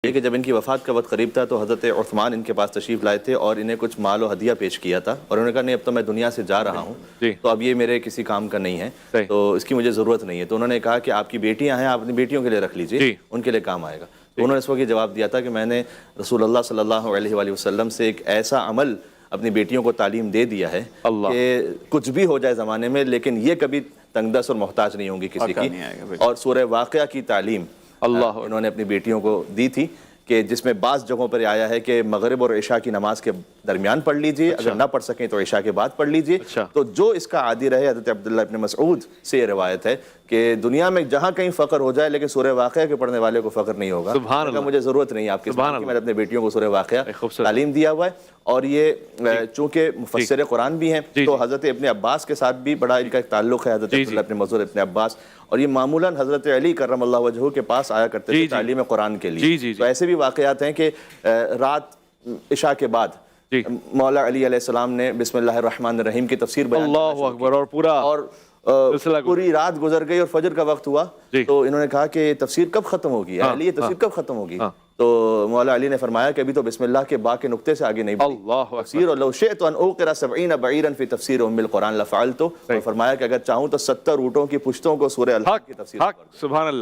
کہ جب ان کی وفات کا وقت قریب تھا تو حضرت عثمان ان کے پاس تشریف لائے تھے اور انہیں کچھ مال و ہدیہ پیش کیا تھا، اور انہوں نے کہا نہیں اب تو میں دنیا سے جا رہا ہوں تو اب یہ میرے کسی کام کا نہیں ہے تو اس کی مجھے ضرورت نہیں ہے. تو انہوں نے کہا کہ آپ کی بیٹیاں ہیں، آپ اپنی بیٹیوں کے لیے رکھ لیجئے، ان کے لیے کام آئے گا. تو انہوں نے اس وقت یہ جواب دیا تھا کہ میں نے رسول اللہ صلی اللہ علیہ وآلہ وسلم سے ایک ایسا عمل اپنی بیٹیوں کو تعلیم دے دیا ہے کہ کچھ بھی ہو جائے زمانے میں لیکن یہ کبھی تنگ دست اور محتاج نہیں ہوں گی کسی کی. اور سورہ واقعہ کی تعلیم انہوں نے اپنی بیٹیوں کو دی تھی کہ جس میں بعض جگہوں پر آیا ہے کہ مغرب اور عشاء کی نماز کے درمیان پڑھ لیجئے، اگر نہ پڑھ سکیں تو عشاء کے بعد پڑھ لیجئے. تو جو اس کا عادی رہے، حضرت عبداللہ ابن مسعود سے یہ روایت ہے کہ دنیا میں جہاں کہیں فقر ہو جائے لیکن سورہ واقعہ کے پڑھنے والے کو فقر نہیں ہوگا. مجھے ضرورت نہیں ہے آپ کے ساتھ کہ میں نے اپنے بیٹیوں کو سورہ واقعہ تعلیم دیا ہوا ہے. اور یہ چونکہ مفسر قرآن بھی ہیں تو حضرت ابن عباس کے ساتھ بھی بڑا ان کا ایک تعلق ہے، حضرت عبداللہ ابن مسعود ابن عباس، اور یہ معمولاً حضرت علی کرم اللہ وجہہ کے پاس آیا کرتے تھے تعلیم قرآن کے لیے. تو ایسے بھی واقعات ہیں کہ رات عشاء کے بعد مولا علی علیہ السلام نے بسم اللہ الرحمن الرحیم کی تفسیر بیان کی. اللہ اکبر. اور پوری رات گزر گئی اور فجر کا وقت ہوا تو انہوں نے کہا کہ تفسیر کب ختم ہوگی، علی یہ تفسیر کب ختم ہوگی؟ تو مولا علی نے فرمایا کہ ابھی تو بسم اللہ کے با کے نقطے سے آگے نہیں بڑھی تفسیر. اور لو شئت ان اوقر 70 بعیرا فی تفسیر ام القرآن لفعلت. فرمایا کہ اگر چاہوں تو 70 اونٹوں کی پشتوں کو سورہ الحق کی تفسیر. سبحان اللہ.